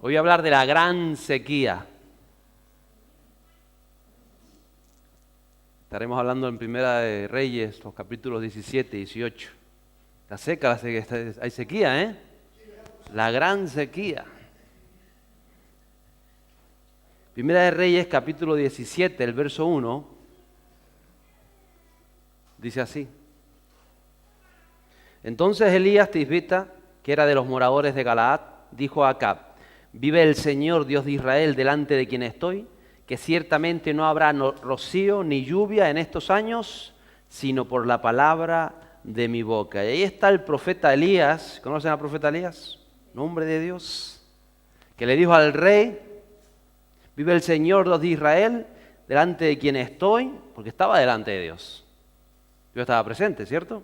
Hoy voy a hablar de la gran sequía. Estaremos hablando en Primera de Reyes, los capítulos 17 y 18. Está seca, hay sequía, ¿eh? La gran sequía. Primera de Reyes, capítulo 17, el verso 1, dice así. Entonces Elías Tisbita, que era de los moradores de Galaad, dijo a Acab: vive el Señor Dios de Israel delante de quien estoy, que ciertamente no habrá rocío ni lluvia en estos años, sino por la palabra de mi boca. Y ahí está el profeta Elías. ¿Conocen al profeta Elías? Nombre de Dios. Que le dijo al rey: vive el Señor Dios de Israel delante de quien estoy, porque estaba delante de Dios. Yo estaba presente, ¿cierto?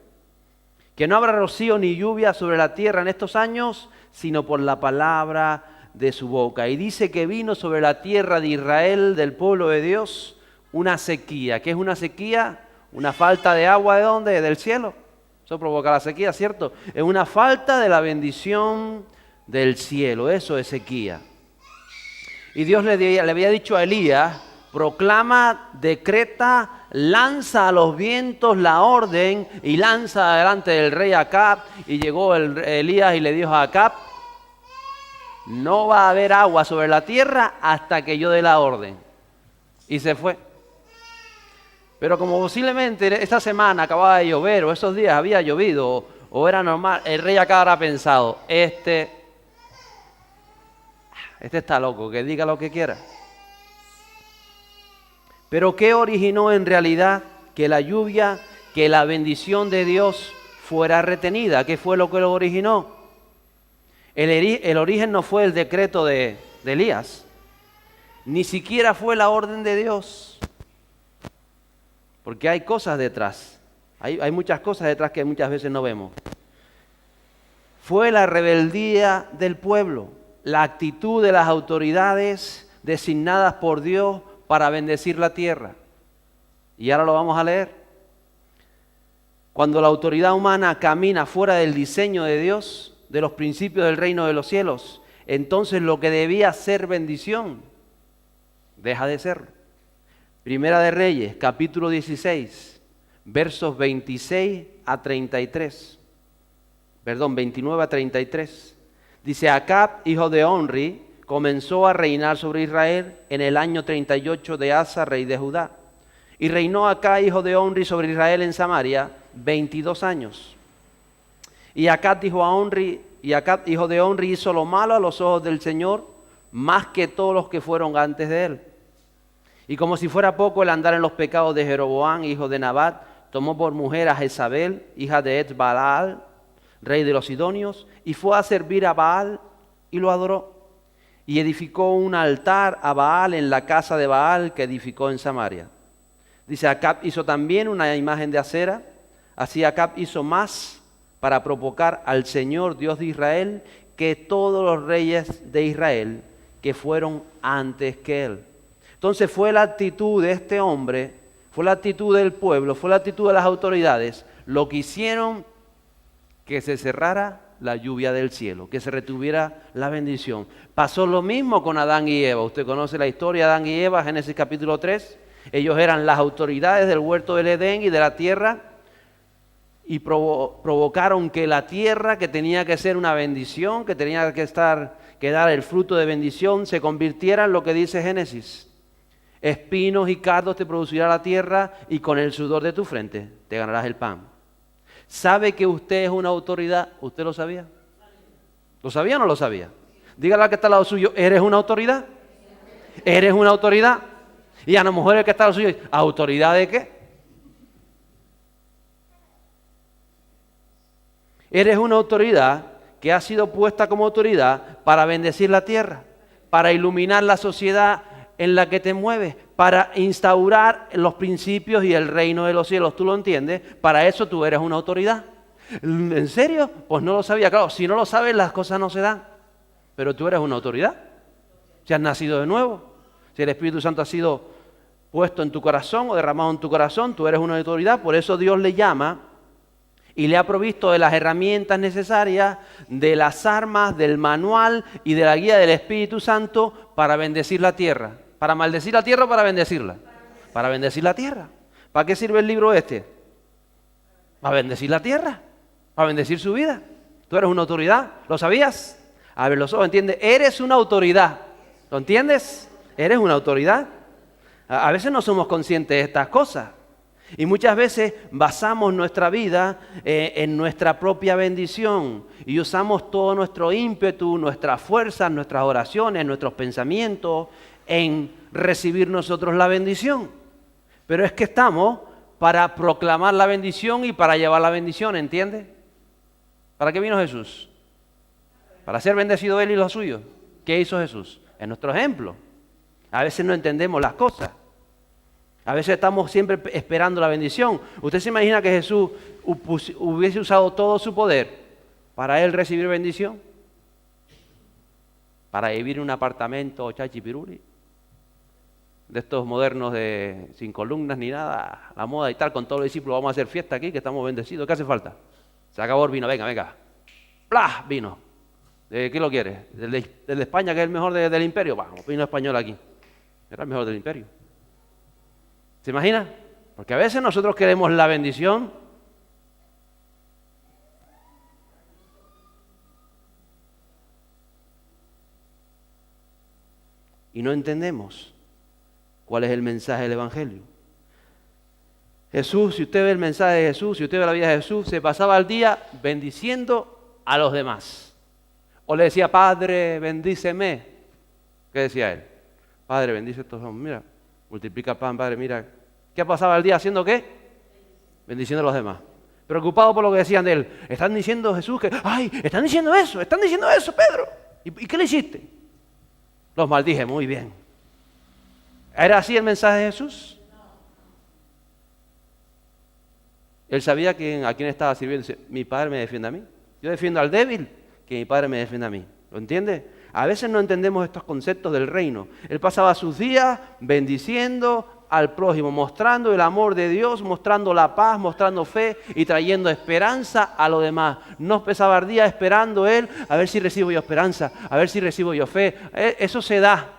Que no habrá rocío ni lluvia sobre la tierra en estos años, sino por la palabra de su boca. Y dice que vino sobre la tierra de Israel, del pueblo de Dios, una sequía. ¿Qué es una sequía? Una falta de agua, ¿de dónde? Del cielo. Eso provoca la sequía, ¿cierto? Es una falta de la bendición del cielo. Eso es sequía. Y Dios le había dicho a Elías: proclama, decreta, lanza a los vientos la orden y lanza delante del rey Acab. Y llegó Elías y le dijo a Acab: no va a haber agua sobre la tierra hasta que yo dé la orden. Y se fue. Pero como posiblemente esta semana acababa de llover, o esos días había llovido, o era normal, el rey Acab habrá pensado: este está loco, que diga lo que quiera. Pero ¿qué originó en realidad que la lluvia, que la bendición de Dios fuera retenida? ¿Qué fue lo que lo originó? El origen no fue el decreto de Elías, ni siquiera fue la orden de Dios, porque hay cosas detrás, hay muchas cosas detrás que muchas veces no vemos. Fue la rebeldía del pueblo, la actitud de las autoridades designadas por Dios para bendecir la tierra. Y ahora lo vamos a leer. Cuando la autoridad humana camina fuera del diseño de Dios, de los principios del reino de los cielos, entonces lo que debía ser bendición deja de serlo. Primera de Reyes, capítulo 16, versos 26 a 33. Perdón, 29 a 33. Dice: Acab, hijo de Omri, comenzó a reinar sobre Israel en el año 38 de Asa, rey de Judá. Y reinó Acab, hijo de Omri, sobre Israel en Samaria 22 años. Y Acab, hijo de Omri, hizo lo malo a los ojos del Señor, más que todos los que fueron antes de él. Y como si fuera poco el andar en los pecados de Jeroboam, hijo de Nabat, tomó por mujer a Jezabel, hija de Etbaal, rey de los Sidonios, y fue a servir a Baal y lo adoró. Y edificó un altar a Baal en la casa de Baal que edificó en Samaria. Dice: Acab hizo también una imagen de acera. Así Acab hizo más para provocar al Señor Dios de Israel que todos los reyes de Israel que fueron antes que él. Entonces fue la actitud de este hombre, fue la actitud del pueblo, fue la actitud de las autoridades, lo que hicieron que se cerrara la lluvia del cielo, que se retuviera la bendición. Pasó lo mismo con Adán y Eva. Usted conoce la historia de Adán y Eva, Génesis capítulo 3. Ellos eran las autoridades del huerto del Edén y de la tierra, y provocaron que la tierra, que tenía que ser una bendición, que tenía que dar el fruto de bendición, se convirtiera en lo que dice Génesis: espinos y cardos te producirá la tierra, y con el sudor de tu frente te ganarás el pan. ¿Sabe que usted es una autoridad? ¿Usted lo sabía? ¿Lo sabía o no lo sabía? Dígale al que está al lado suyo: ¿eres una autoridad? ¿Eres una autoridad? Y a lo mejor el que está al lado suyo: ¿autoridad de qué? Eres una autoridad que ha sido puesta como autoridad para bendecir la tierra, para iluminar la sociedad en la que te mueves, para instaurar los principios y el reino de los cielos. ¿Tú lo entiendes? Para eso tú eres una autoridad. ¿En serio? Pues no lo sabía. Claro, si no lo sabes, las cosas no se dan. Pero tú eres una autoridad. Si has nacido de nuevo, si el Espíritu Santo ha sido puesto en tu corazón o derramado en tu corazón, tú eres una autoridad. Por eso Dios le llama Y le ha provisto de las herramientas necesarias, de las armas, del manual y de la guía del Espíritu Santo para bendecir la tierra. ¿Para maldecir la tierra o para bendecirla? Para bendecir la tierra. ¿Para qué sirve el libro este? Para bendecir la tierra, para bendecir su vida. Tú eres una autoridad, ¿lo sabías? A ver, los ojos, ¿entiendes? Eres una autoridad, ¿lo entiendes? Eres una autoridad. A veces no somos conscientes de estas cosas. Y muchas veces basamos nuestra vida en nuestra propia bendición y usamos todo nuestro ímpetu, nuestras fuerzas, nuestras oraciones, nuestros pensamientos en recibir nosotros la bendición. Pero es que estamos para proclamar la bendición y para llevar la bendición, ¿entiendes? ¿Para qué vino Jesús? Para ser bendecido Él y los suyos. ¿Qué hizo Jesús? Es nuestro ejemplo. A veces no entendemos las cosas. A veces estamos siempre esperando la bendición. ¿Usted se imagina que Jesús hubiese usado todo su poder para Él recibir bendición? Para vivir en un apartamento chachipiruli, de estos modernos sin columnas ni nada, la moda y tal, con todos los discípulos vamos a hacer fiesta aquí, que estamos bendecidos. ¿Qué hace falta? Se acabó el vino, venga. ¡Plah! Vino. ¿De qué lo quiere? ¿Del de España, que es el mejor del imperio? Vamos, vino español aquí. Era el mejor del imperio. ¿Se imagina? Porque a veces nosotros queremos la bendición y no entendemos cuál es el mensaje del Evangelio. Jesús, si usted ve el mensaje de Jesús, si usted ve la vida de Jesús, se pasaba el día bendiciendo a los demás. O le decía, Padre, bendíceme. ¿Qué decía él? Padre, bendice a estos hombres. Mira, multiplica el pan, Padre, mira. ¿Qué pasaba el día haciendo qué? Bendiciendo a los demás. Preocupado por lo que decían de él. Están diciendo Jesús que, ¡ay! Están diciendo eso, Pedro. ¿Y qué le hiciste? Los maldije, muy bien. ¿Era así el mensaje de Jesús? Él sabía a quién estaba sirviendo. Dice, mi Padre me defiende a mí. Yo defiendo al débil, que mi Padre me defiende a mí. ¿Lo entiende? A veces no entendemos estos conceptos del reino. Él pasaba sus días bendiciendo al prójimo, mostrando el amor de Dios, mostrando la paz, mostrando fe y trayendo esperanza a los demás. No pasaba el día esperando él, a ver si recibo yo esperanza, a ver si recibo yo fe. Eso se da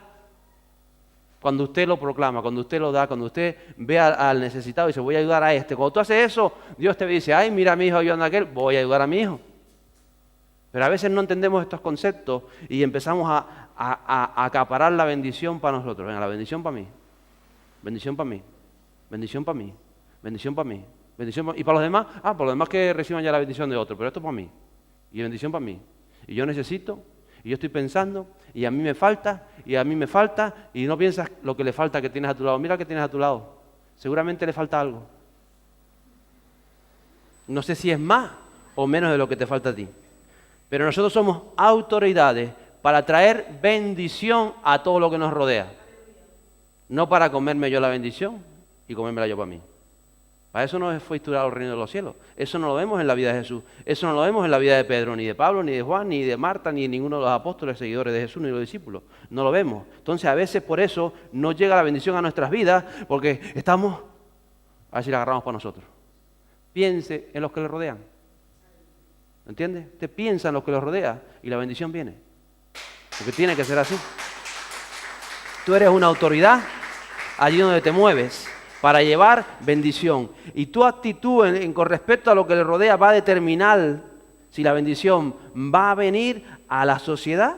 cuando usted lo proclama, cuando usted lo da, cuando usted ve al necesitado y dice, voy a ayudar a este. Cuando tú haces eso, Dios te dice, ay, mira a mi hijo ayudando a aquel, voy a ayudar a mi hijo. Pero a veces no entendemos estos conceptos y empezamos a acaparar la bendición para nosotros. Venga, la bendición para mí. Bendición para mí, bendición para mí, bendición para mí, bendición para mí. ¿Y para los demás? Para los demás que reciban ya la bendición de otro, pero esto para mí, y bendición para mí. Y yo necesito, y yo estoy pensando, y a mí me falta, y no piensas lo que le falta que tienes a tu lado. Mira que tienes a tu lado, seguramente le falta algo. No sé si es más o menos de lo que te falta a ti. Pero nosotros somos autoridades para traer bendición a todo lo que nos rodea. No para comerme yo la bendición y comérmela yo para mí. Para eso no fue instaurado el reino de los cielos. Eso no lo vemos en la vida de Jesús. Eso no lo vemos en la vida de Pedro, ni de Pablo, ni de Juan, ni de Marta, ni de ninguno de los apóstoles seguidores de Jesús, ni de los discípulos. No lo vemos. Entonces a veces por eso no llega la bendición a nuestras vidas, porque estamos, a ver si la agarramos para nosotros. Piense en los que le rodean. ¿Entiende? Usted piensa en los que los rodea y la bendición viene. Porque tiene que ser así. Tú eres una autoridad allí donde te mueves para llevar bendición. Y tu actitud con respecto a lo que le rodea va a determinar si la bendición va a venir a la sociedad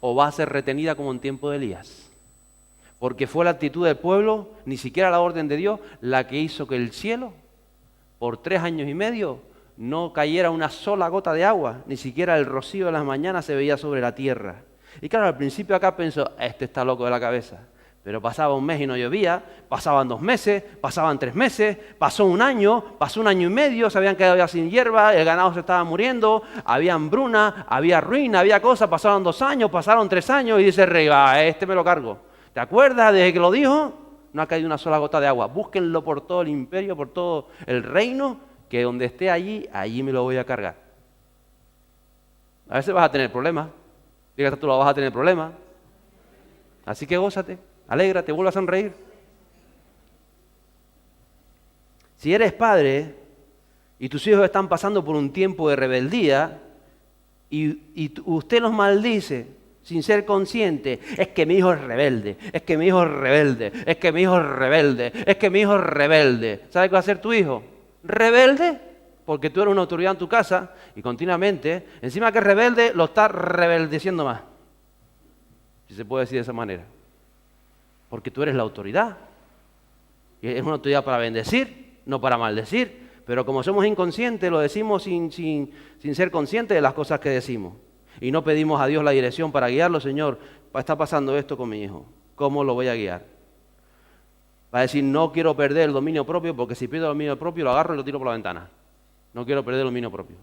o va a ser retenida como en tiempo de Elías. Porque fue la actitud del pueblo, ni siquiera la orden de Dios, la que hizo que el cielo, por 3 años y medio, no cayera una sola gota de agua, ni siquiera el rocío de las mañanas se veía sobre la tierra. Y claro, al principio acá pensó, este está loco de la cabeza. Pero pasaba 1 mes y no llovía, pasaban 2 meses, pasaban 3 meses, pasó 1 año, pasó 1 año y medio, se habían quedado ya sin hierba, el ganado se estaba muriendo, había hambruna, había ruina, había cosas, pasaron 2 años, pasaron 3 años y dice el rey, este me lo cargo. ¿Te acuerdas desde que lo dijo? No ha caído una sola gota de agua. Búsquenlo por todo el imperio, por todo el reino, que donde esté allí me lo voy a cargar. A veces vas a tener problemas. Diga, tú lo vas a tener problemas. Así que gózate, alégrate, vuelve a sonreír. Si eres padre, y tus hijos están pasando por un tiempo de rebeldía y usted los maldice sin ser consciente, es que mi hijo es rebelde, es que mi hijo es rebelde, es que mi hijo es rebelde, es que mi hijo es rebelde. ¿Sabe qué va a hacer tu hijo? ¿Rebelde? Porque tú eres una autoridad en tu casa y continuamente, encima que es rebelde, lo estás rebeldeciendo más. Si se puede decir de esa manera. Porque tú eres la autoridad. Y es una autoridad para bendecir, no para maldecir. Pero como somos inconscientes, lo decimos sin ser conscientes de las cosas que decimos. Y no pedimos a Dios la dirección para guiarlo. Señor, está pasando esto con mi hijo. ¿Cómo lo voy a guiar? Va a decir, no quiero perder el dominio propio, porque si pierdo el dominio propio lo agarro y lo tiro por la ventana. No quiero perder el dominio propio.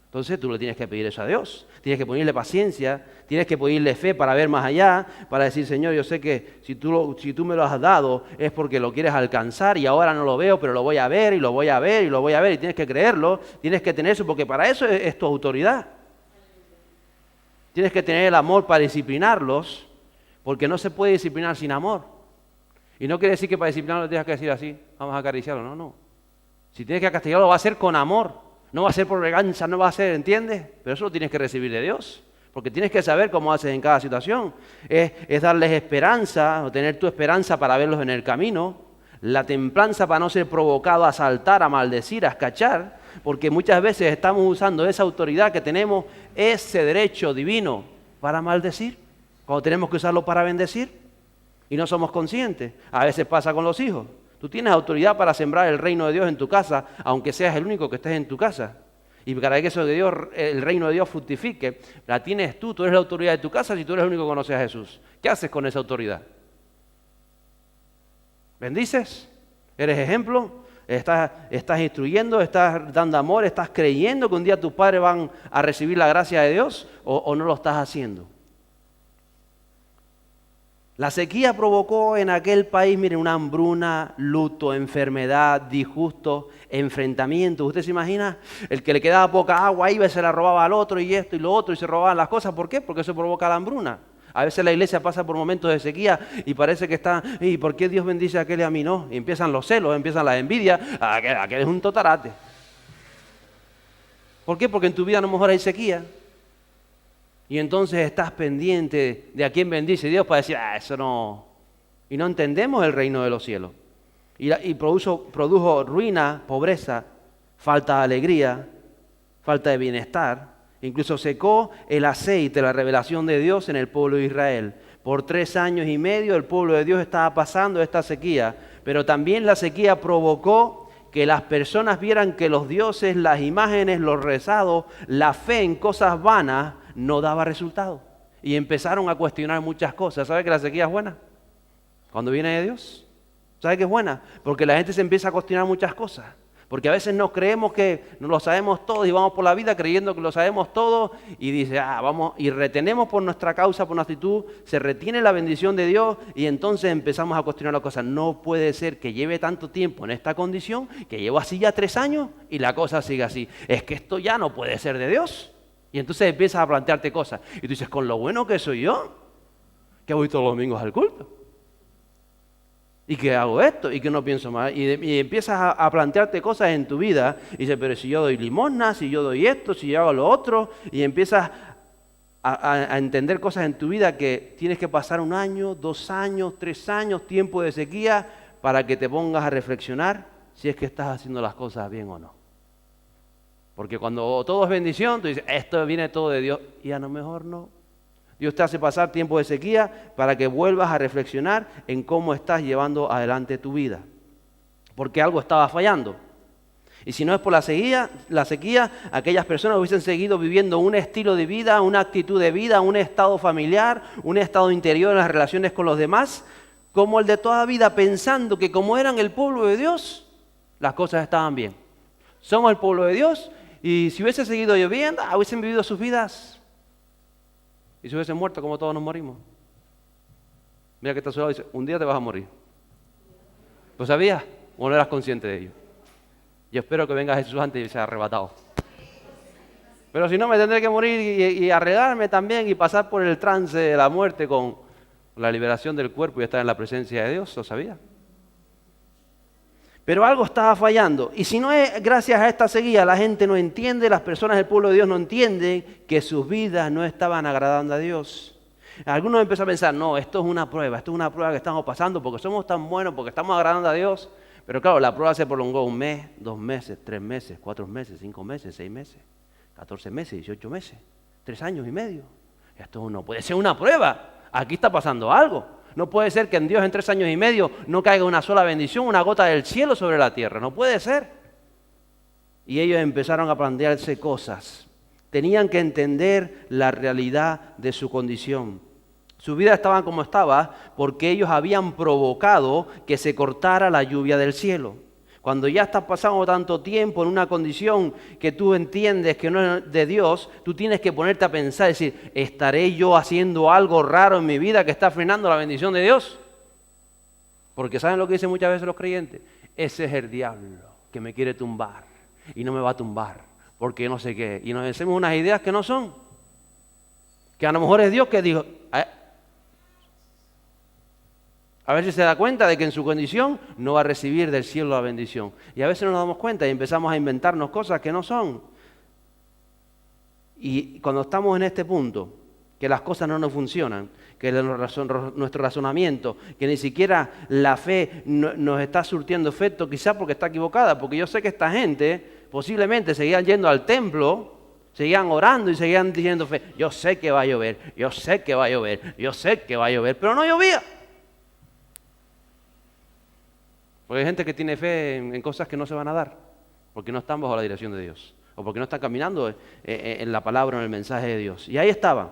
Entonces tú le tienes que pedir eso a Dios. Tienes que ponerle paciencia, tienes que ponerle fe para ver más allá, para decir, Señor, yo sé que si tú me lo has dado es porque lo quieres alcanzar y ahora no lo veo, pero lo voy a ver y lo voy a ver y lo voy a ver. Y tienes que creerlo, tienes que tener eso, porque para eso es tu autoridad. Tienes que tener el amor para disciplinarlos, porque no se puede disciplinar sin amor. Y no quiere decir que para disciplinarlos tienes que decir así, vamos a acariciarlo, no. Si tienes que castigarlo, va a ser con amor. No va a ser por venganza, no va a ser, ¿entiendes? Pero eso lo tienes que recibir de Dios. Porque tienes que saber cómo haces en cada situación. Es darles esperanza, o tener tu esperanza para verlos en el camino. La templanza para no ser provocado a saltar, a maldecir, a escachar. Porque muchas veces estamos usando esa autoridad que tenemos, ese derecho divino, para maldecir. Cuando tenemos que usarlo para bendecir. Y no somos conscientes. A veces pasa con los hijos. Tú tienes autoridad para sembrar el reino de Dios en tu casa, aunque seas el único que estés en tu casa. Y para que eso de Dios, el reino de Dios fructifique, la tienes tú eres la autoridad de tu casa si tú eres el único que conoce a Jesús. ¿Qué haces con esa autoridad? ¿Bendices? ¿Eres ejemplo? ¿Estás instruyendo? ¿Estás dando amor? ¿Estás creyendo que un día tus padres van a recibir la gracia de Dios? ¿O no lo estás haciendo? La sequía provocó en aquel país, miren, una hambruna, luto, enfermedad, disgusto, enfrentamiento. ¿Usted se imagina? El que le quedaba poca agua iba y se la robaba al otro y esto y lo otro y se robaban las cosas. ¿Por qué? Porque eso provoca la hambruna. A veces la iglesia pasa por momentos de sequía y parece que está, ¿y por qué Dios bendice a aquel y a mí no? Y empiezan los celos, empiezan las envidias, aquel es un totarate. ¿Por qué? Porque en tu vida a lo mejor hay sequía. Y entonces estás pendiente de a quién bendice Dios para decir, eso no. Y no entendemos el reino de los cielos. Y produjo ruina, pobreza, falta de alegría, falta de bienestar. Incluso secó el aceite, la revelación de Dios en el pueblo de Israel. Por 3 años y medio el pueblo de Dios estaba pasando esta sequía. Pero también la sequía provocó que las personas vieran que los dioses, las imágenes, los rezados, la fe en cosas vanas, no daba resultado. Y empezaron a cuestionar muchas cosas. ¿Sabe que la sequía es buena? Cuando viene de Dios. ¿Sabe que es buena? Porque la gente se empieza a cuestionar muchas cosas. Porque a veces nos creemos que nos lo sabemos todo y vamos por la vida creyendo que lo sabemos todo y dice, vamos, y retenemos por nuestra causa, por nuestra actitud, se retiene la bendición de Dios y entonces empezamos a cuestionar las cosas. No puede ser que lleve tanto tiempo en esta condición, que llevo así ya 3 años y la cosa sigue así. Es que esto ya no puede ser de Dios. Y entonces empiezas a plantearte cosas. Y tú dices, con lo bueno que soy yo, que voy todos los domingos al culto. Y que hago esto, y que no pienso más. Y empiezas a plantearte cosas en tu vida. Y dices, pero si yo doy limosna, si yo doy esto, si yo hago lo otro. Y empiezas a entender cosas en tu vida que tienes que pasar 1 año, 2 años, 3 años, tiempo de sequía, para que te pongas a reflexionar si es que estás haciendo las cosas bien o no. Porque cuando todo es bendición, tú dices, esto viene todo de Dios. Y a lo mejor no. Dios te hace pasar tiempo de sequía para que vuelvas a reflexionar en cómo estás llevando adelante tu vida. Porque algo estaba fallando. Y si no es por la sequía, aquellas personas hubiesen seguido viviendo un estilo de vida, una actitud de vida, un estado familiar, un estado interior en las relaciones con los demás, como el de toda vida, pensando que como eran el pueblo de Dios, las cosas estaban bien. Somos el pueblo de Dios. Y si hubiese seguido lloviendo, hubiesen vivido sus vidas. Y se hubiesen muerto como todos nos morimos. Mira que está a su lado y dice, un día te vas a morir. ¿Lo sabías? ¿O no eras consciente de ello? Yo espero que venga Jesús antes y sea arrebatado. Pero si no, me tendré que morir y arreglarme también y pasar por el trance de la muerte con la liberación del cuerpo y estar en la presencia de Dios. ¿Lo sabías? Pero algo estaba fallando. Y si no es gracias a esta sequía, la gente no entiende, las personas del pueblo de Dios no entienden que sus vidas no estaban agradando a Dios. Algunos empiezan a pensar, no, esto es una prueba que estamos pasando porque somos tan buenos, porque estamos agradando a Dios. Pero claro, la prueba se prolongó 1 mes, 2 meses, 3 meses, 4 meses, 5 meses, 6 meses, 14 meses, 18 meses, 3 años y medio. Esto no puede ser una prueba. Aquí está pasando algo. No puede ser que en Dios en 3 años y medio no caiga una sola bendición, una gota del cielo sobre la tierra. No puede ser. Y ellos empezaron a plantearse cosas. Tenían que entender la realidad de su condición. Su vida estaba como estaba porque ellos habían provocado que se cortara la lluvia del cielo. Cuando ya estás pasando tanto tiempo en una condición que tú entiendes que no es de Dios, tú tienes que ponerte a pensar, decir, ¿estaré yo haciendo algo raro en mi vida que está frenando la bendición de Dios? Porque ¿saben lo que dicen muchas veces los creyentes? Ese es el diablo que me quiere tumbar y no me va a tumbar porque no sé qué. Y nos hacemos unas ideas que no son. Que a lo mejor es Dios que dijo... A ver si se da cuenta de que en su condición no va a recibir del cielo la bendición. Y a veces no nos damos cuenta y empezamos a inventarnos cosas que no son. Y cuando estamos en este punto, que las cosas no nos funcionan, que nuestro razonamiento, que ni siquiera la fe nos está surtiendo efecto, quizás porque está equivocada, porque yo sé que esta gente posiblemente seguían yendo al templo, seguían orando y seguían diciendo fe, yo sé que va a llover, yo sé que va a llover, yo sé que va a llover, pero no llovía. Porque hay gente que tiene fe en cosas que no se van a dar, porque no están bajo la dirección de Dios, o porque no están caminando en la palabra o en el mensaje de Dios. Y ahí estaban.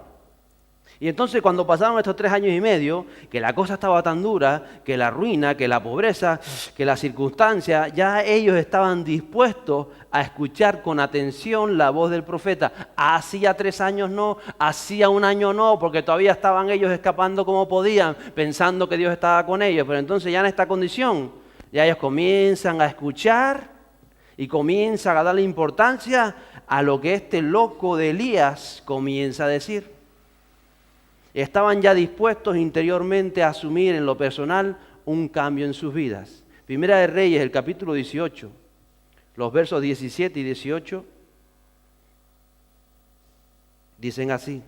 Y entonces cuando pasaron estos 3 años y medio, que la cosa estaba tan dura, que la ruina, que la pobreza, que la circunstancia, ya ellos estaban dispuestos a escuchar con atención la voz del profeta. Hacía 3 años no, hacía 1 año no, porque todavía estaban ellos escapando como podían, pensando que Dios estaba con ellos. Pero entonces ya en esta condición, ya ellos comienzan a escuchar y comienzan a darle importancia a lo que este loco de Elías comienza a decir. Estaban ya dispuestos interiormente a asumir en lo personal un cambio en sus vidas. Primera de Reyes, el capítulo 18, los versos 17 y 18, dicen así.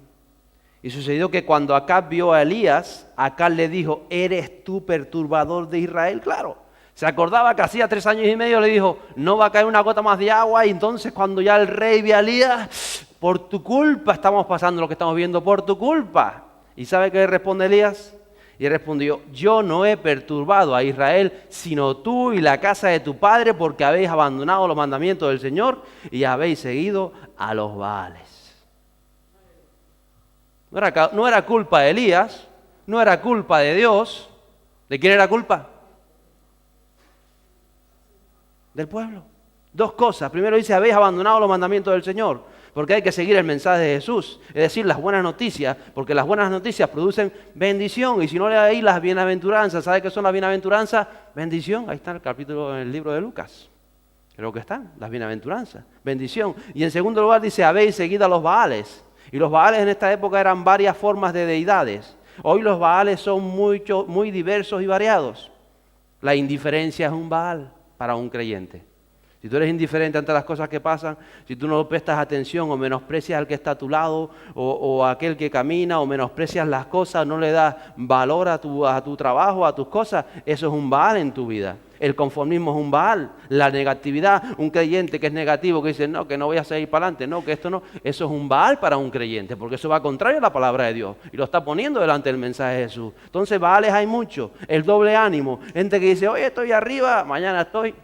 Y sucedió que cuando Acab vio a Elías, Acab le dijo, ¿eres tú perturbador de Israel? Claro. Se acordaba que hacía 3 años y medio, le dijo, no va a caer una gota más de agua. Y entonces cuando ya el rey ve a Elías, por tu culpa estamos pasando lo que estamos viendo, por tu culpa. ¿Y sabe qué le responde Elías? Y respondió, yo no he perturbado a Israel, sino tú y la casa de tu padre, porque habéis abandonado los mandamientos del Señor y habéis seguido a los Baales. No era culpa de Elías, no era culpa de Dios. ¿De quién era culpa? Del pueblo. 2 cosas. Primero dice, habéis abandonado los mandamientos del Señor, porque hay que seguir el mensaje de Jesús, es decir, las buenas noticias, porque las buenas noticias producen bendición, y si no leéis las bienaventuranzas, ¿sabe qué son las bienaventuranzas? Bendición, ahí está el capítulo en el libro de Lucas, creo que están, las bienaventuranzas, bendición. Y en segundo lugar dice, habéis seguido a los Baales, y los Baales en esta época eran varias formas de deidades. Hoy los Baales son muy diversos y variados. La indiferencia es un Baal para un creyente. Si tú eres indiferente ante las cosas que pasan, si tú no prestas atención o menosprecias al que está a tu lado o a aquel que camina o menosprecias las cosas, no le das valor a tu trabajo, a tus cosas, eso es un Baal en tu vida. El conformismo es un Baal. La negatividad, un creyente que es negativo, que dice, no, que no voy a seguir para adelante, no, que esto no, eso es un Baal para un creyente, porque eso va contrario a la palabra de Dios y lo está poniendo delante del mensaje de Jesús. Entonces Baales hay mucho, el doble ánimo, gente que dice, hoy estoy arriba, mañana estoy.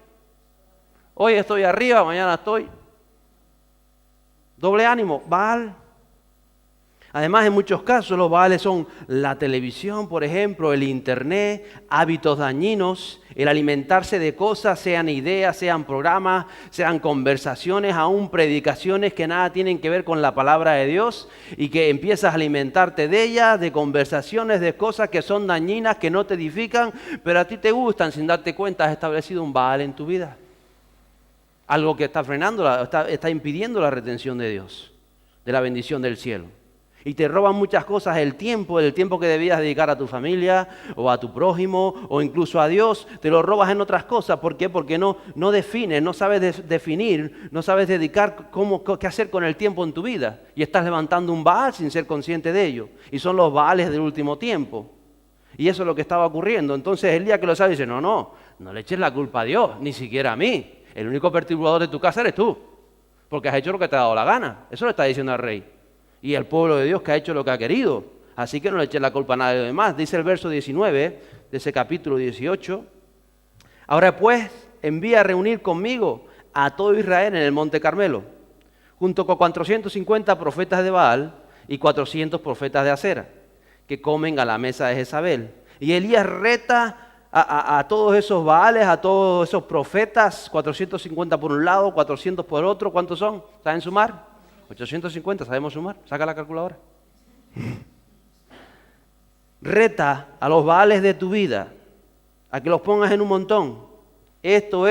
Hoy estoy arriba, mañana estoy. Doble ánimo, Baal. Además, en muchos casos los Baales son la televisión, por ejemplo, el internet, hábitos dañinos, el alimentarse de cosas, sean ideas, sean programas, sean conversaciones, aún predicaciones que nada tienen que ver con la palabra de Dios y que empiezas a alimentarte de ellas, de conversaciones, de cosas que son dañinas, que no te edifican, pero a ti te gustan, sin darte cuenta has establecido un Baal en tu vida. Algo que está frenando, está impidiendo la retención de Dios, de la bendición del cielo. Y te roban muchas cosas, el tiempo que debías dedicar a tu familia o a tu prójimo o incluso a Dios, te lo robas en otras cosas. ¿Por qué? Porque no defines, no sabes definir, no sabes dedicar qué hacer con el tiempo en tu vida. Y estás levantando un Baal sin ser consciente de ello. Y son los Baales del último tiempo. Y eso es lo que estaba ocurriendo. Entonces Elías, que lo sabe, dice, no le eches la culpa a Dios, ni siquiera a mí. El único perturbador de tu casa eres tú, porque has hecho lo que te ha dado la gana. Eso le está diciendo al rey. Y el pueblo de Dios que ha hecho lo que ha querido. Así que no le eches la culpa a nadie de demás. Dice el verso 19 de ese capítulo 18. Ahora pues, envía a reunir conmigo a todo Israel en el monte Carmelo, junto con 450 profetas de Baal y 400 profetas de Acera, que comen a la mesa de Jezabel. Y Elías reta a todos esos Baales, a todos esos profetas, 450 por un lado, 400 por otro. ¿Cuántos son? ¿Saben sumar? 850, ¿sabemos sumar? Saca la calculadora. Reta a los Baales de tu vida a que los pongas en un montón. Esto,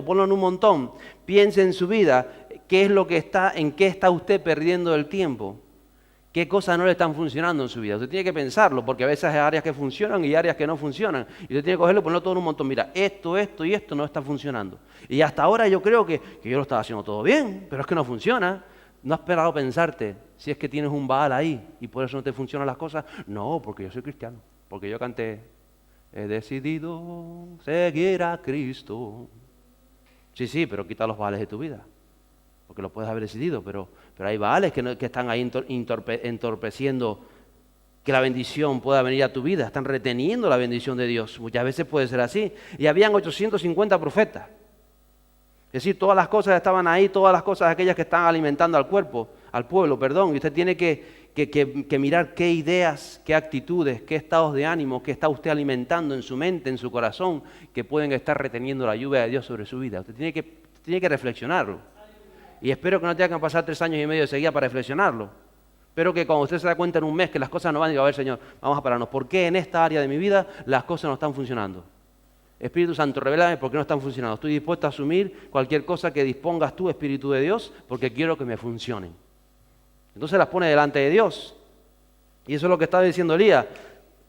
ponlo en un montón. Piense en su vida, en qué está usted perdiendo el tiempo. ¿Qué cosas no le están funcionando en su vida? Usted tiene que pensarlo, porque a veces hay áreas que funcionan y áreas que no funcionan. Y usted tiene que cogerlo y ponerlo todo en un montón. Mira, esto y esto no está funcionando. Y hasta ahora yo creo que yo lo estaba haciendo todo bien, pero es que no funciona. ¿No has esperado pensarte si es que tienes un Baal ahí y por eso no te funcionan las cosas? No, porque yo soy cristiano, porque yo canté, he decidido seguir a Cristo. Sí, pero quita los Baales de tu vida, porque lo puedes haber decidido, pero hay Baales que están ahí entorpeciendo que la bendición pueda venir a tu vida, están reteniendo la bendición de Dios. Muchas veces puede ser así. Y habían 850 profetas. Es decir, todas las cosas estaban ahí, todas las cosas aquellas que están alimentando al pueblo, y usted tiene que mirar qué ideas, qué actitudes, qué estados de ánimo, qué está usted alimentando en su mente, en su corazón, que pueden estar reteniendo la lluvia de Dios sobre su vida. Usted tiene que reflexionarlo. Y espero que no tenga que pasar 3 años y medio de seguida para reflexionarlo. Espero que cuando usted se da cuenta en un mes que las cosas no van, diga, a ver, Señor, vamos a pararnos. ¿Por qué en esta área de mi vida las cosas no están funcionando? Espíritu Santo, revélame por qué no están funcionando. Estoy dispuesto a asumir cualquier cosa que dispongas tú, Espíritu de Dios, porque quiero que me funcionen. Entonces las pone delante de Dios. Y eso es lo que está diciendo Elías.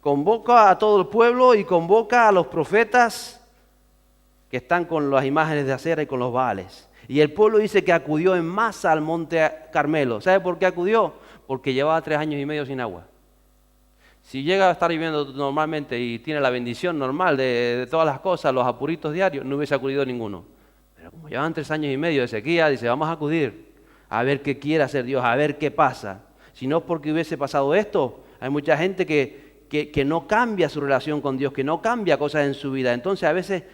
Convoca a todo el pueblo y convoca a los profetas que están con las imágenes de Acera y con los Baales. Y el pueblo dice que acudió en masa al monte Carmelo. ¿Sabe por qué acudió? Porque llevaba 3 años y medio sin agua. Si llega a estar viviendo normalmente y tiene la bendición normal de todas las cosas, los apuritos diarios, no hubiese acudido ninguno. Pero como llevan 3 años y medio de sequía, dice, vamos a acudir a ver qué quiere hacer Dios, a ver qué pasa. Si no es porque hubiese pasado esto, hay mucha gente que no cambia su relación con Dios, que no cambia cosas en su vida. Entonces a veces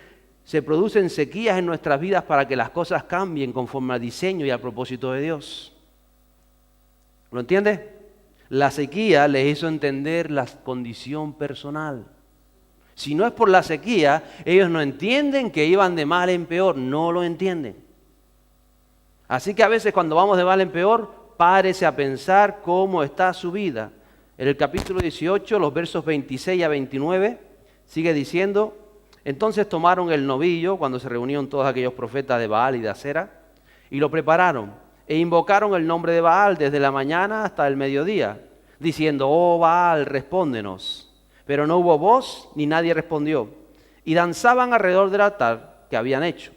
se producen sequías en nuestras vidas para que las cosas cambien conforme al diseño y al propósito de Dios. ¿Lo entiende? La sequía les hizo entender la condición personal. Si no es por la sequía, ellos no entienden que iban de mal en peor, no lo entienden. Así que a veces cuando vamos de mal en peor, párese a pensar cómo está su vida. En el capítulo 18, los versos 26 a 29, sigue diciendo, entonces tomaron el novillo, cuando se reunieron todos aquellos profetas de Baal y de Acera, y lo prepararon. E invocaron el nombre de Baal desde la mañana hasta el mediodía, diciendo, oh Baal, respóndenos. Pero no hubo voz, ni nadie respondió. Y danzaban alrededor del altar que habían hecho.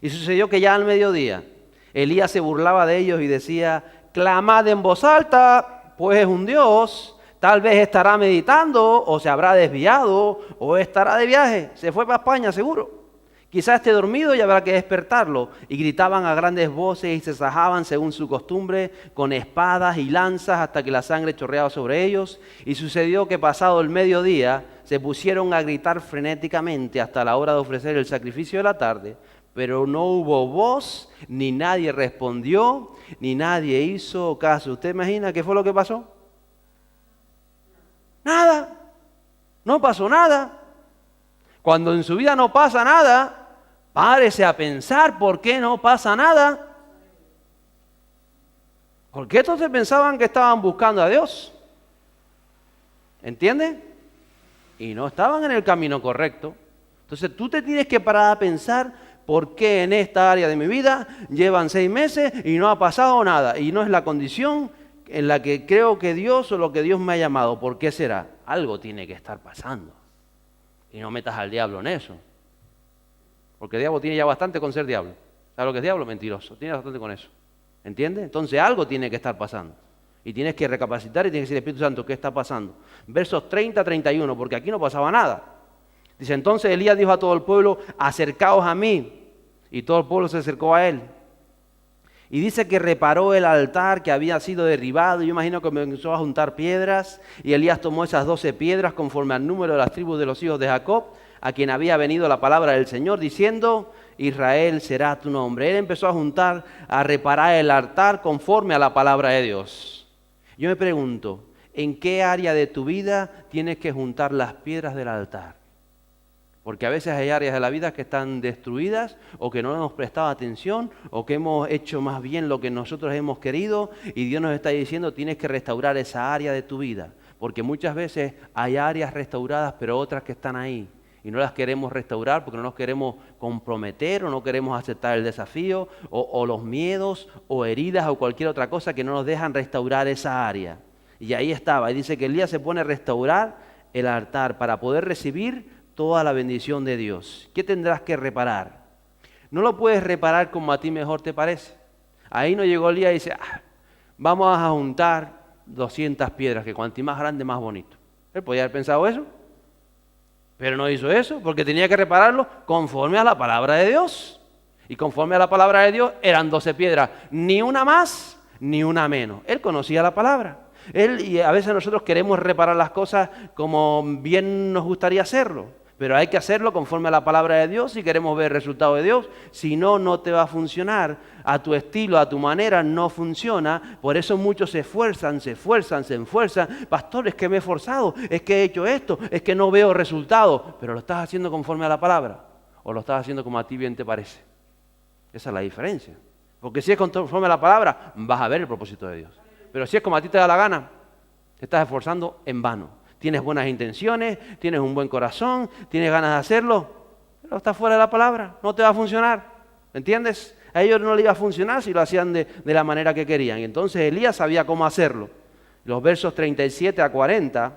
Y sucedió que ya al mediodía, Elías se burlaba de ellos y decía, clamad en voz alta, pues es un Dios. Tal vez estará meditando, o se habrá desviado, o estará de viaje. Se fue para España, seguro. Quizás esté dormido y habrá que despertarlo. Y gritaban a grandes voces y se sajaban según su costumbre con espadas y lanzas hasta que la sangre chorreaba sobre ellos. Y sucedió que pasado el mediodía se pusieron a gritar frenéticamente hasta la hora de ofrecer el sacrificio de la tarde. Pero no hubo voz, ni nadie respondió, ni nadie hizo caso. ¿Usted imagina qué fue lo que pasó? Nada. No pasó nada. Cuando en su vida no pasa nada, párese a pensar por qué no pasa nada. ¿Por qué entonces pensaban que estaban buscando a Dios? ¿Entiende? Y no estaban en el camino correcto. Entonces tú te tienes que parar a pensar por qué en esta área de mi vida llevan 6 meses y no ha pasado nada. Y no es la condición en la que creo que Dios o lo que Dios me ha llamado. ¿Por qué será? Algo tiene que estar pasando. Y no metas al diablo en eso. Porque el diablo tiene ya bastante con ser diablo. ¿Sabes lo que es diablo? Mentiroso. Tiene bastante con eso. ¿Entiendes? Entonces algo tiene que estar pasando. Y tienes que recapacitar y tienes que decir, Espíritu Santo, ¿qué está pasando? Versos 30-31, porque aquí no pasaba nada. Dice, entonces Elías dijo a todo el pueblo, acercaos a mí. Y todo el pueblo se acercó a él. Y dice que reparó el altar que había sido derribado. Yo imagino que comenzó a juntar piedras. Y Elías tomó esas 12 piedras conforme al número de las tribus de los hijos de Jacob, a quien había venido la palabra del Señor, diciendo, Israel será tu nombre. Él empezó a juntar, a reparar el altar conforme a la palabra de Dios. Yo me pregunto, ¿en qué área de tu vida tienes que juntar las piedras del altar? Porque a veces hay áreas de la vida que están destruidas o que no hemos prestado atención o que hemos hecho más bien lo que nosotros hemos querido y Dios nos está diciendo tienes que restaurar esa área de tu vida. Porque muchas veces hay áreas restauradas pero otras que están ahí y no las queremos restaurar porque no nos queremos comprometer o no queremos aceptar el desafío o los miedos o heridas o cualquier otra cosa que no nos dejan restaurar esa área. Y ahí estaba, y dice que Elías se pone a restaurar el altar para poder recibir toda la bendición de Dios. ¿Qué tendrás que reparar? No lo puedes reparar como a ti mejor te parece. Ahí no llegó Elías y dice, vamos a juntar 200 piedras, que cuanto más grande, más bonito. Él podía haber pensado eso, pero no hizo eso, porque tenía que repararlo conforme a la palabra de Dios. Y conforme a la palabra de Dios eran 12 piedras, ni una más, ni una menos. Él conocía la palabra. Y a veces nosotros queremos reparar las cosas como bien nos gustaría hacerlo. Pero hay que hacerlo conforme a la palabra de Dios si queremos ver el resultado de Dios. Si no, no te va a funcionar. A tu estilo, a tu manera, no funciona. Por eso muchos se esfuerzan. Pastor, es que me he esforzado, es que he hecho esto, es que no veo resultados. Pero lo estás haciendo conforme a la palabra o lo estás haciendo como a ti bien te parece. Esa es la diferencia. Porque si es conforme a la palabra, vas a ver el propósito de Dios. Pero si es como a ti te da la gana, te estás esforzando en vano. Tienes buenas intenciones, tienes un buen corazón, tienes ganas de hacerlo, pero está fuera de la palabra, no te va a funcionar. ¿Me entiendes? A ellos no les iba a funcionar si lo hacían de la manera que querían. Y entonces Elías sabía cómo hacerlo. Los versos 37 a 40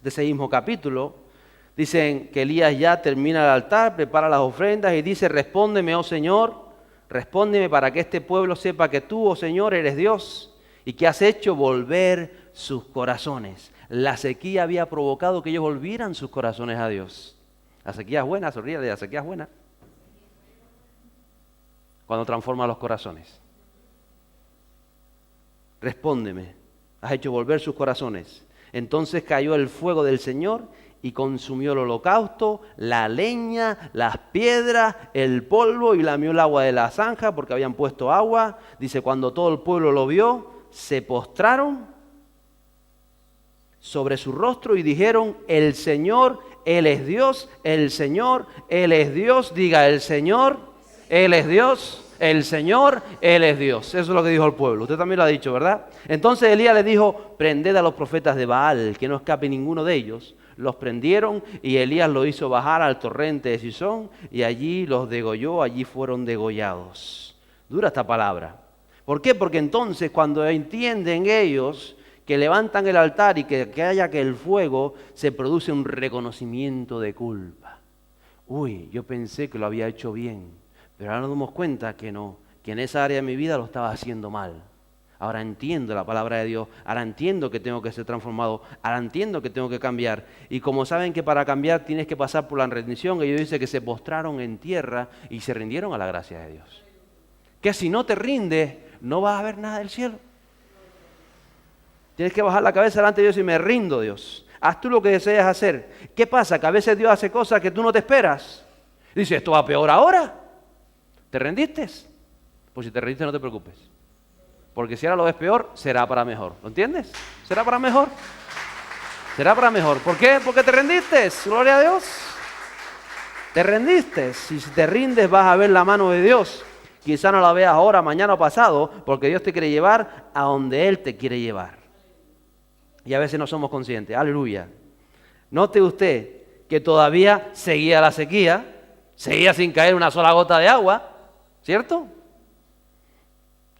de ese mismo capítulo dicen que Elías ya termina el altar, prepara las ofrendas y dice, respóndeme, oh Señor, respóndeme para que este pueblo sepa que tú, oh Señor, eres Dios y que has hecho volver sus corazones. La sequía había provocado que ellos volvieran sus corazones a Dios. La sequía es buena, sonríe, la sequía es buena. Cuando transforma los corazones. Respóndeme, has hecho volver sus corazones. Entonces cayó el fuego del Señor y consumió el holocausto, la leña, las piedras, el polvo y lamió el agua de la zanja porque habían puesto agua. Dice, cuando todo el pueblo lo vio, se postraron sobre su rostro y dijeron, el Señor, Él es Dios, el Señor, Él es Dios. Diga, el Señor, Él es Dios, el Señor, Él es Dios. Eso es lo que dijo el pueblo. Usted también lo ha dicho, ¿verdad? Entonces Elías les dijo, prended a los profetas de Baal, que no escape ninguno de ellos. Los prendieron y Elías lo hizo bajar al torrente de Cisón y allí los degolló, allí fueron degollados. Dura esta palabra. ¿Por qué? Porque entonces cuando entienden ellos que levantan el altar y que haya que el fuego, se produce un reconocimiento de culpa. Uy, yo pensé que lo había hecho bien, pero ahora nos damos cuenta que no, que en esa área de mi vida lo estaba haciendo mal. Ahora entiendo la palabra de Dios, ahora entiendo que tengo que ser transformado, ahora entiendo que tengo que cambiar. Y como saben que para cambiar tienes que pasar por la rendición, ellos dicen que se postraron en tierra y se rindieron a la gracia de Dios. Que si no te rindes, no vas a ver nada del cielo. Tienes que bajar la cabeza delante de Dios y me rindo, Dios. Haz tú lo que deseas hacer. ¿Qué pasa? Que a veces Dios hace cosas que tú no te esperas. Dice, esto va peor ahora. ¿Te rendiste? Pues si te rendiste no te preocupes. Porque si ahora lo ves peor, será para mejor. ¿Lo entiendes? ¿Será para mejor? Será para mejor. ¿Por qué? Porque te rendiste. Gloria a Dios. Te rendiste. Si te rindes vas a ver la mano de Dios. Quizá no la veas ahora, mañana o pasado, porque Dios te quiere llevar a donde Él te quiere llevar. Y a veces no somos conscientes. Aleluya. Note usted que todavía seguía la sequía, seguía sin caer una sola gota de agua, ¿cierto?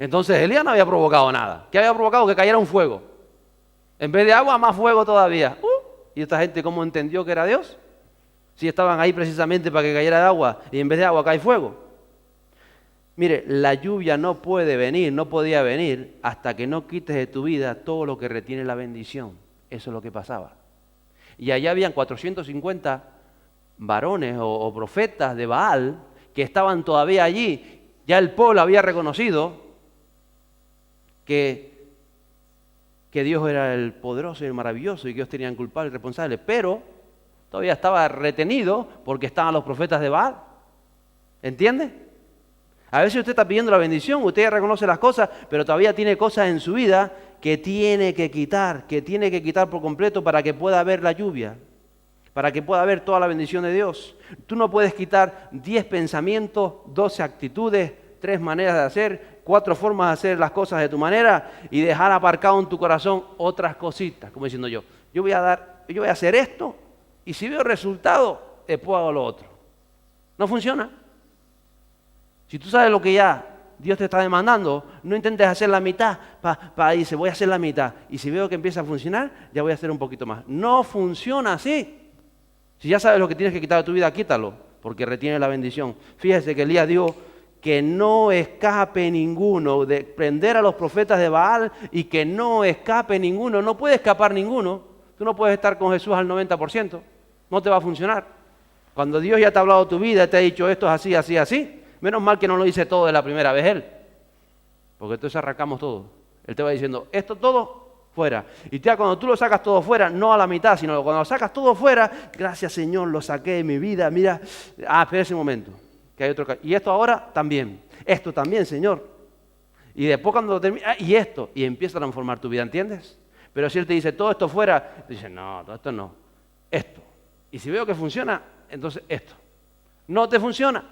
Entonces Elías no había provocado nada. ¿Qué había provocado? Que cayera un fuego. En vez de agua, más fuego todavía. ¿Y esta gente cómo entendió que era Dios? Si estaban ahí precisamente para que cayera de agua y en vez de agua cae fuego. Mire, la lluvia no puede venir, no podía venir hasta que no quites de tu vida todo lo que retiene la bendición. Eso es lo que pasaba. Y allá habían 450 varones o profetas de Baal que estaban todavía allí. Ya el pueblo había reconocido que Dios era el poderoso y el maravilloso y que ellos tenían culpables y responsables, pero todavía estaba retenido porque estaban los profetas de Baal. ¿Entiende? A veces usted está pidiendo la bendición, usted ya reconoce las cosas, pero todavía tiene cosas en su vida que tiene que quitar por completo para que pueda haber la lluvia, para que pueda haber toda la bendición de Dios. Tú no puedes quitar 10 pensamientos, 12 actitudes, 3 maneras de hacer, 4 formas de hacer las cosas de tu manera y dejar aparcado en tu corazón otras cositas, como diciendo yo voy a hacer esto y si veo resultado, después hago lo otro. No funciona. Si tú sabes lo que ya Dios te está demandando, no intentes hacer la mitad para dice, voy a hacer la mitad. Y si veo que empieza a funcionar, ya voy a hacer un poquito más. No funciona así. Si ya sabes lo que tienes que quitar de tu vida, quítalo, porque retiene la bendición. Fíjese que Elías dijo que no escape ninguno, de prender a los profetas de Baal y que no escape ninguno. No puede escapar ninguno. Tú no puedes estar con Jesús al 90%. No te va a funcionar. Cuando Dios ya te ha hablado de tu vida, te ha dicho esto es así, así, así. Menos mal que no lo dice todo de la primera vez Él, porque entonces arrancamos todo. Él te va diciendo, esto todo fuera. Y ya cuando tú lo sacas todo fuera, no a la mitad, sino cuando lo sacas todo fuera, gracias Señor, lo saqué de mi vida, mira, espera ese momento, que hay otro. Y esto ahora también, esto también Señor. Y después cuando lo termina, y esto, y empieza a transformar tu vida, ¿entiendes? Pero si Él te dice, todo esto fuera, dice, no, todo esto no, esto. Y si veo que funciona, entonces esto. No te funciona.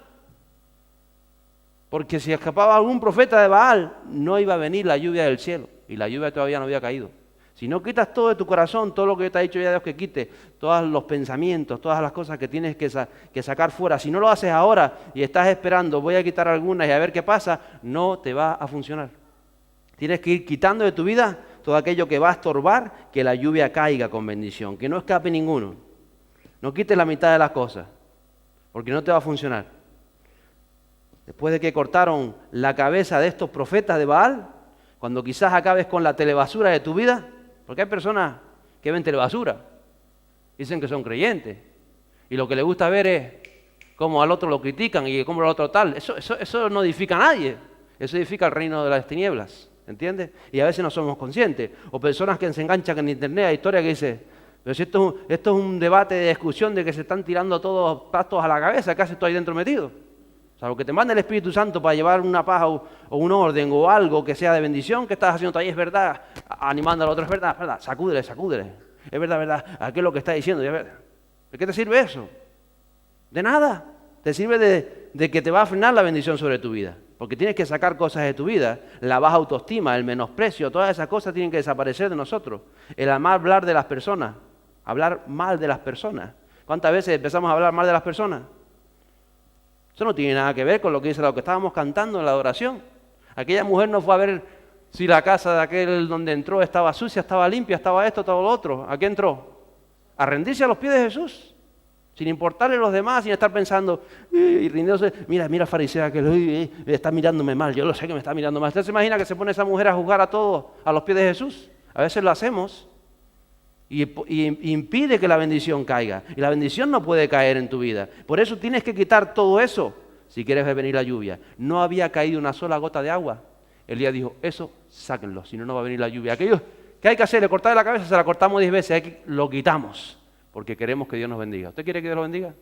Porque si escapaba algún profeta de Baal, no iba a venir la lluvia del cielo. Y la lluvia todavía no había caído. Si no quitas todo de tu corazón, todo lo que te ha dicho ya Dios que quite, todos los pensamientos, todas las cosas que tienes que sacar fuera, si no lo haces ahora y estás esperando, voy a quitar algunas y a ver qué pasa, no te va a funcionar. Tienes que ir quitando de tu vida todo aquello que va a estorbar que la lluvia caiga con bendición, que no escape ninguno. No quites la mitad de las cosas, porque no te va a funcionar. Después de que cortaron la cabeza de estos profetas de Baal, cuando quizás acabes con la telebasura de tu vida, porque hay personas que ven telebasura, dicen que son creyentes, y lo que les gusta ver es cómo al otro lo critican y cómo al otro tal. Eso no edifica a nadie, eso edifica el reino de las tinieblas, ¿entiendes? Y a veces no somos conscientes. O personas que se enganchan en internet, hay historias que dicen, pero si esto es un debate de discusión de que se están tirando todos pastos a la cabeza, ¿qué haces tú ahí dentro metido? O sea, lo que te manda el Espíritu Santo para llevar una paz o un orden o algo que sea de bendición, que estás haciendo tú ahí es verdad, animando al otro, es verdad, sacúdele, es verdad, aquí es lo que está diciendo, es verdad. ¿De qué te sirve eso? De nada, te sirve de que te va a frenar la bendición sobre tu vida, porque tienes que sacar cosas de tu vida, la baja autoestima, el menosprecio, todas esas cosas tienen que desaparecer de nosotros, el hablar de las personas, hablar mal de las personas. ¿Cuántas veces empezamos a hablar mal de las personas? Eso no tiene nada que ver con lo que dice lo que estábamos cantando en la adoración. Aquella mujer no fue a ver si la casa de aquel donde entró estaba sucia, estaba limpia, estaba esto, estaba lo otro. ¿A qué entró? A rendirse a los pies de Jesús, sin importarle a los demás, sin estar pensando y rindiéndose. Mira farisea que está mirándome mal, yo lo sé que me está mirando mal. ¿Usted se imagina que se pone esa mujer a juzgar a todos a los pies de Jesús? A veces lo hacemos. Y impide que la bendición caiga. Y la bendición no puede caer en tu vida. Por eso tienes que quitar todo eso si quieres ver venir la lluvia. No había caído una sola gota de agua. Elías dijo, eso sáquenlo, si no, no va a venir la lluvia. Aquello que hay que hacer, le cortar la cabeza, se la cortamos 10 veces, lo quitamos, porque queremos que Dios nos bendiga. ¿Usted quiere que Dios lo bendiga?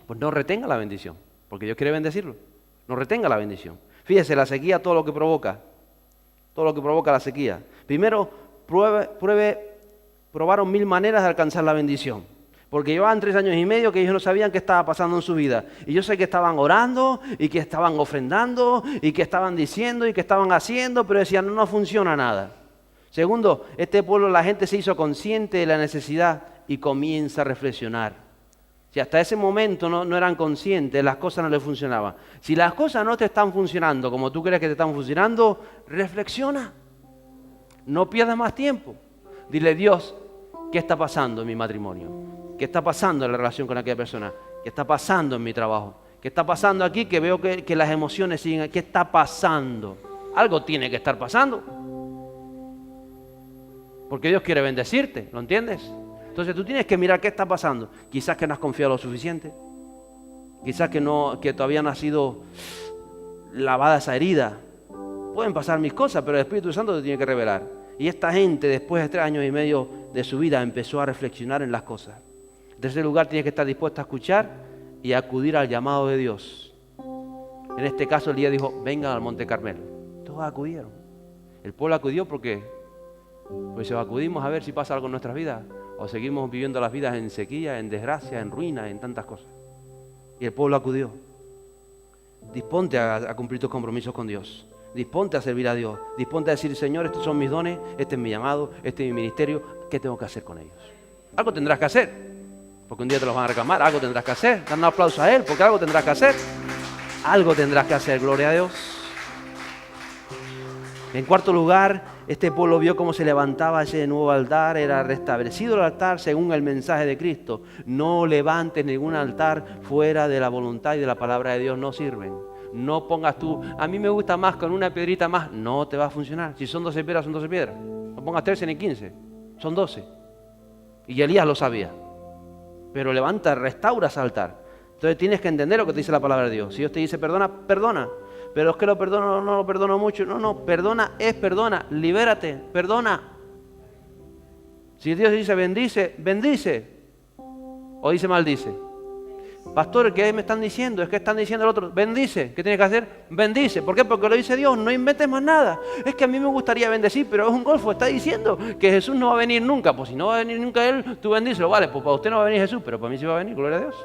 Pues no retenga la bendición, porque Dios quiere bendecirlo. No retenga la bendición. Fíjese, la sequía, todo lo que provoca la sequía. Primero, probaron 1000 maneras de alcanzar la bendición. Porque llevaban 3 años y medio que ellos no sabían qué estaba pasando en su vida. Y yo sé que estaban orando, y que estaban ofrendando, y que estaban diciendo, y que estaban haciendo, pero decían, no funciona nada. Segundo, este pueblo, la gente se hizo consciente de la necesidad y comienza a reflexionar. Si hasta ese momento no eran conscientes, las cosas no les funcionaban. Si las cosas no te están funcionando como tú crees que te están funcionando, reflexiona. No pierdas más tiempo. Dile, Dios, ¿qué está pasando en mi matrimonio? ¿Qué está pasando en la relación con aquella persona? ¿Qué está pasando en mi trabajo? ¿Qué está pasando aquí que veo que las emociones siguen? ¿Qué está pasando? Algo tiene que estar pasando. Porque Dios quiere bendecirte, ¿lo entiendes? Entonces tú tienes que mirar qué está pasando. Quizás que no has confiado lo suficiente. Quizás que todavía no ha sido lavada esa herida. Pueden pasar mis cosas, pero el Espíritu Santo te tiene que revelar. Y esta gente, después de 3 años y medio de su vida, empezó a reflexionar en las cosas. En tercer lugar, tienes que estar dispuesto a escuchar y a acudir al llamado de Dios. En este caso, Elías dijo, vengan al Monte Carmelo. Todos acudieron. El pueblo acudió porque pues acudimos a ver si pasa algo en nuestras vidas o seguimos viviendo las vidas en sequía, en desgracia, en ruina, en tantas cosas. Y el pueblo acudió. Disponte a cumplir tus compromisos con Dios. Disponte a servir a Dios. Disponte a decir, Señor, estos son mis dones, este es mi llamado, este es mi ministerio. ¿Qué tengo que hacer con ellos? Algo tendrás que hacer, porque un día te los van a reclamar. Algo tendrás que hacer. Dan un aplauso a Él, porque algo tendrás que hacer. Algo tendrás que hacer, gloria a Dios. En cuarto lugar, este pueblo vio cómo se levantaba ese nuevo altar, era restablecido el altar según el mensaje de Cristo. No levantes ningún altar fuera de la voluntad y de la palabra de Dios, no sirven. No pongas tú, a mí me gusta más con una piedrita más, no te va a funcionar. Si son 12 piedras, son 12 piedras. No pongas 13 ni 15, son 12. Y Elías lo sabía. Pero levanta, restaura ese altar. Entonces tienes que entender lo que te dice la palabra de Dios. Si Dios te dice perdona, perdona. Pero es que lo perdono, no lo perdono mucho. No, perdona es perdona. Libérate, perdona. Si Dios dice bendice, bendice. O dice maldice. Pastor, ¿qué me están diciendo? Es que están diciendo el otro, bendice. ¿Qué tienes que hacer? Bendice. ¿Por qué? Porque lo dice Dios, no inventes más nada. Es que a mí me gustaría bendecir, pero es un golfo. Está diciendo que Jesús no va a venir nunca. Pues si no va a venir nunca Él, tú bendícelo. Vale, pues para usted no va a venir Jesús, pero para mí sí va a venir, gloria a Dios.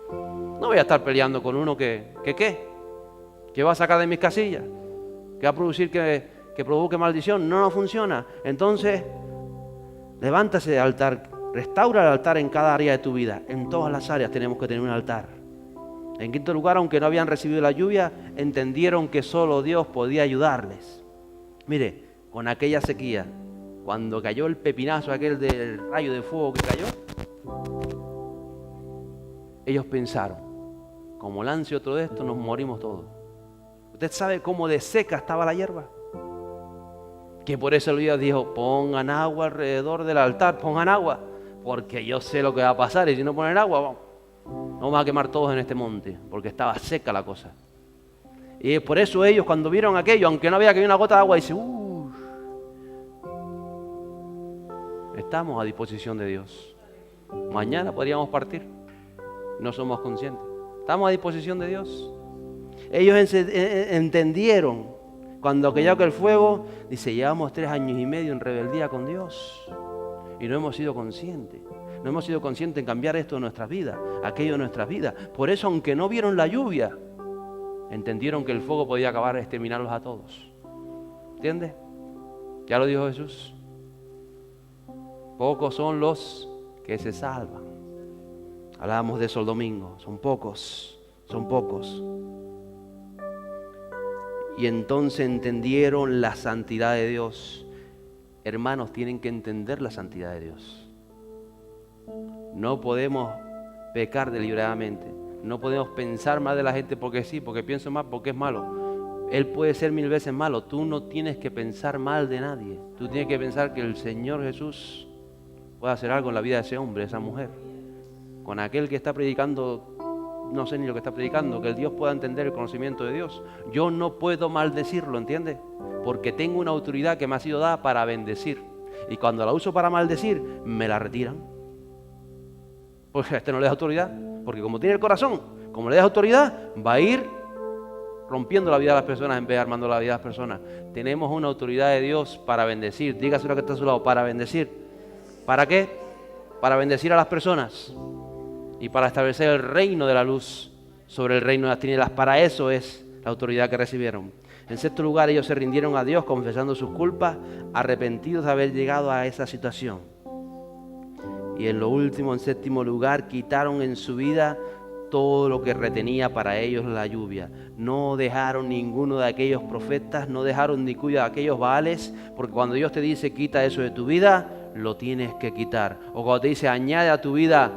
No voy a estar peleando con uno que va a sacar de mis casillas, que va a producir que provoque maldición. No funciona. Entonces, levántase de altar, restaura el altar en cada área de tu vida. En todas las áreas tenemos que tener un altar. En quinto lugar, aunque no habían recibido la lluvia, entendieron que solo Dios podía ayudarles. Mire, con aquella sequía, cuando cayó el pepinazo aquel del rayo de fuego que cayó, ellos pensaron, como lance otro de estos, nos morimos todos. ¿Usted sabe cómo de seca estaba la hierba? Que por eso Elías dijo, pongan agua alrededor del altar, pongan agua, porque yo sé lo que va a pasar, y si no ponen agua, vamos a quemar todos en este monte, porque estaba seca la cosa. Y por eso ellos, cuando vieron aquello, aunque no había que una gota de agua, dicen, estamos a disposición de Dios. Mañana podríamos partir, no somos conscientes. Estamos a disposición de Dios. Ellos entendieron cuando cayó el fuego, dice, llevamos 3 años y medio en rebeldía con Dios y no hemos sido conscientes. No hemos sido conscientes en cambiar esto en nuestras vidas, aquello en nuestras vidas. Por eso, aunque no vieron la lluvia, entendieron que el fuego podía acabar, exterminarlos a todos. ¿Entiendes? Ya lo dijo Jesús. Pocos son los que se salvan. Hablábamos de eso el domingo. Son pocos, son pocos. Y entonces entendieron la santidad de Dios. Hermanos, tienen que entender la santidad de Dios. No podemos pecar deliberadamente. No podemos pensar mal de la gente porque sí, porque pienso mal, porque es malo. Él puede ser 1000 veces malo. Tú no tienes que pensar mal de nadie. Tú tienes que pensar que el Señor Jesús puede hacer algo en la vida de ese hombre, de esa mujer. Con aquel que está predicando, no sé ni lo que está predicando, que el Dios pueda entender el conocimiento de Dios. Yo no puedo maldecirlo, ¿entiendes? Porque tengo una autoridad que me ha sido dada para bendecir. Y cuando la uso para maldecir, me la retiran. Pues a este no le da autoridad. Porque como tiene el corazón, como le das autoridad, va a ir rompiendo la vida de las personas en vez de armando la vida de las personas. Tenemos una autoridad de Dios para bendecir. Dígase lo que está a su lado, para bendecir. ¿Para qué? Para bendecir a las personas. Y para establecer el reino de la luz sobre el reino de las tinieblas. Para eso es la autoridad que recibieron. En sexto lugar, ellos se rindieron a Dios confesando sus culpas, arrepentidos de haber llegado a esa situación. Y en lo último, en séptimo lugar, quitaron en su vida todo lo que retenía para ellos la lluvia. No dejaron ninguno de aquellos profetas, no dejaron ni cuyo de aquellos baales, porque cuando Dios te dice quita eso de tu vida, lo tienes que quitar. O cuando te dice añade a tu vida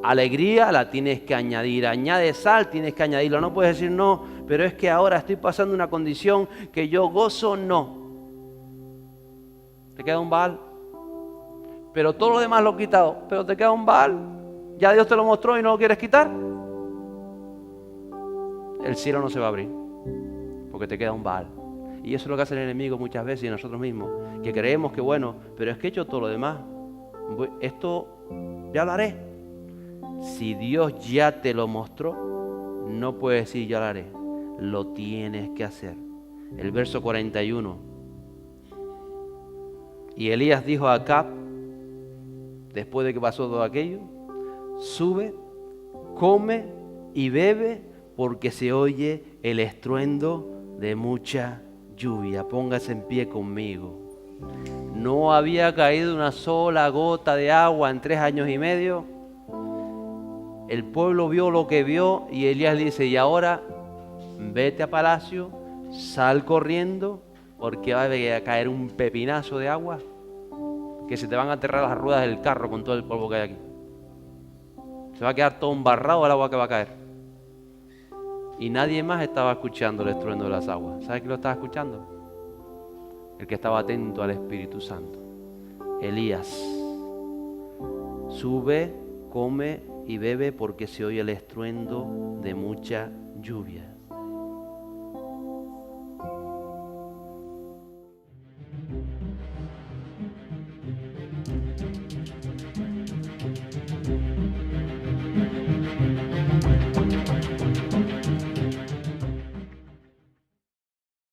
alegría, la tienes que añadir. Añade sal, tienes que añadirlo. No puedes decir no, pero es que ahora estoy pasando una condición que yo gozo, no. Te queda un baal. Pero todo lo demás lo he quitado, pero te queda un baal. Ya Dios te lo mostró y no lo quieres quitar. El cielo no se va a abrir, porque te queda un baal. Y eso es lo que hace el enemigo muchas veces y nosotros mismos, que creemos que bueno, pero es que he hecho todo lo demás. Esto ya lo haré. Si Dios ya te lo mostró, no puedes decir ya lo haré. Lo tienes que hacer. El verso 41. Y Elías dijo a Acab, después de que pasó todo aquello, sube, come y bebe, porque se oye el estruendo de mucha lluvia. Póngase en pie conmigo. No había caído una sola gota de agua en 3 años y medio. El pueblo vio lo que vio y Elías le dice, y ahora vete a palacio, sal corriendo, porque va a caer un pepinazo de agua, que se te van a aterrar las ruedas del carro con todo el polvo que hay aquí. Se va a quedar todo embarrado el agua que va a caer. Y nadie más estaba escuchando el estruendo de las aguas. ¿Sabe quién lo estaba escuchando? El que estaba atento al Espíritu Santo. Elías. Sube, come y bebe, porque se oye el estruendo de mucha lluvia.